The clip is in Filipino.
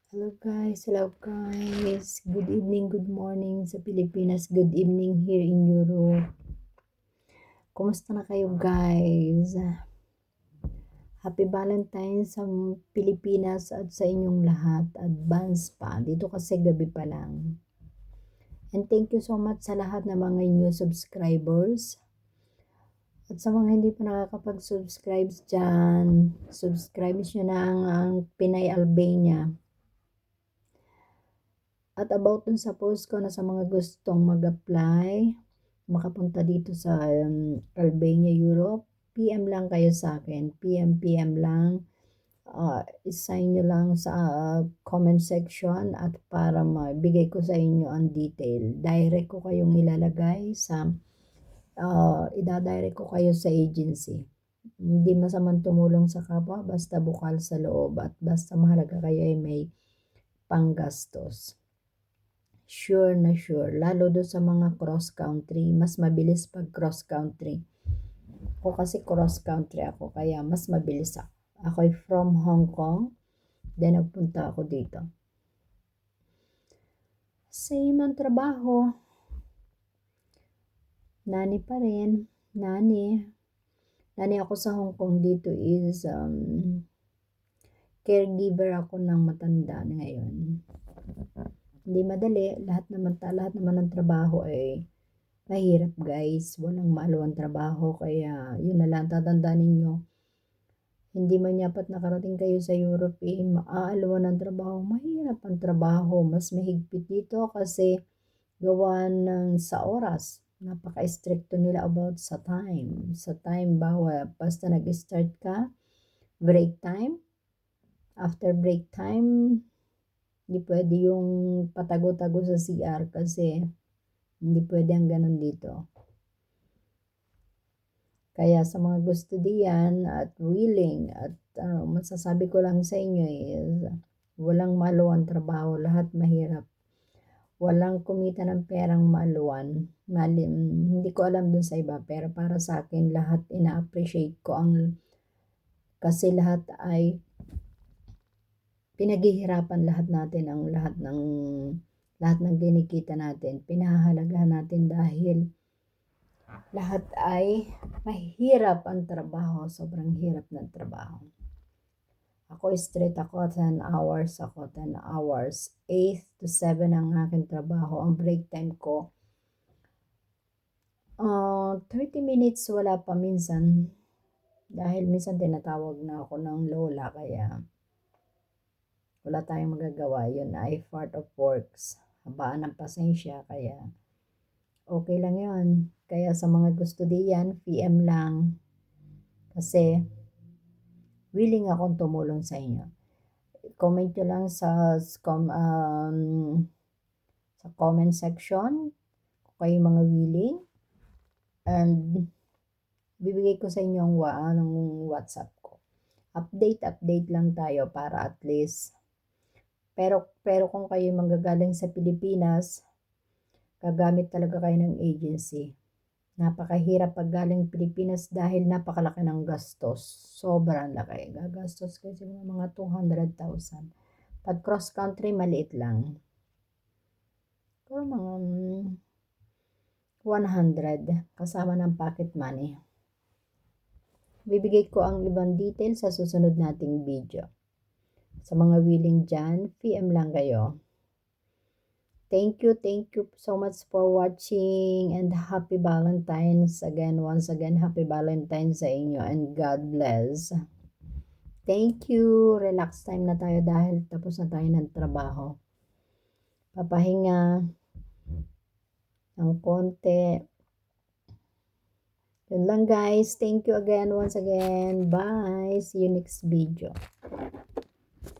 Hello guys. Good evening, good morning sa Pilipinas. Good evening here in Europe. Kumusta na kayo guys? Happy Valentine's sa Pilipinas at sa inyong lahat. Advance pa. Dito kasi gabi pa lang. And thank you so much sa lahat ng mga new subscribers. At sa mga hindi pa nakakapag-subscribe dyan, subscribe nyo na ang Pinay Albania. At about dun sa post ko na sa mga gustong mag-apply, makapunta dito sa Albania, Europe, PM lang kayo sa akin. PM lang. Isign nyo lang sa comment section at para mabigay ko sa inyo ang detail. Direct ko kayong ilalagay sa, idadirect ko kayo sa agency. Hindi masamang tumulong sa kapwa, basta bukal sa loob at basta mahalaga kayo ay may panggastos. Sure na sure. Lalo do sa mga cross country. Mas mabilis pag cross country. Ako kasi cross country ako. Kaya mas mabilis ako. Ako'y from Hong Kong. Then nagpunta ako dito. Same ang trabaho. Nani pa rin. Nani ako sa Hong Kong dito is caregiver ako ng matanda ngayon. Hindi madali, lahat naman ng trabaho ay mahirap guys, walang maluwang trabaho, kaya yun na lang tatandaan ninyo. Hindi man yapat nakarating kayo sa Europe maaaluan ng trabaho, mahirap ang trabaho, mas mahigpit dito kasi gawa ng sa oras, napaka-stricto nila about sa time, basta nag-start ka, break time, after break time, hindi pwede yung patago-tago sa CR kasi hindi pwede ang ganun dito. Kaya sa mga gusto diyan at willing at masasabi ko lang sa inyo is walang maluwang trabaho, lahat mahirap. Walang kumita ng perang maluwan. Hindi ko alam dun sa iba pero para sa akin lahat ina-appreciate ko kasi lahat ay pinaghihirapan lahat natin ang lahat ng kinikita natin, pinahahalagahan natin dahil lahat ay mahirap ang trabaho, sobrang hirap ng trabaho. Ako straight ako, 10 hours, 8 to 7 ang aking trabaho. Ang break time ko, 30 minutes wala pa minsan. Dahil minsan tinatawag na ako ng lola, kaya wala tayong magagawa. Yun ay part of works. Habaan ng pasensya, kaya okay lang yun. Kaya sa mga gusto diyan, PM lang. Kasi willing akong tumulong sa inyo. Comment nyo lang sa comment section kung kayo mga willing. And bibigay ko sa inyo ang WhatsApp ko. Update lang tayo para at least. Pero kung kayo manggagaling sa Pilipinas, gagamit talaga kayo ng agency. Napakahirap pag galing Pilipinas dahil napakalaki ng gastos. Sobrang laki. Gagastos kasi mga 200,000. Pag cross country, maliit lang. Pero mga 100 kasama ng pocket money. Bibigay ko ang ibang details sa susunod nating video. Sa mga willing dyan, PM lang kayo. Thank you so much for watching and happy Valentine's again. Once again, happy Valentine's sa inyo and God bless. Thank you. Relax time na tayo dahil tapos na tayo ng trabaho. Papahinga ng konti. Yun lang guys. Thank you again once again. Bye. See you next video.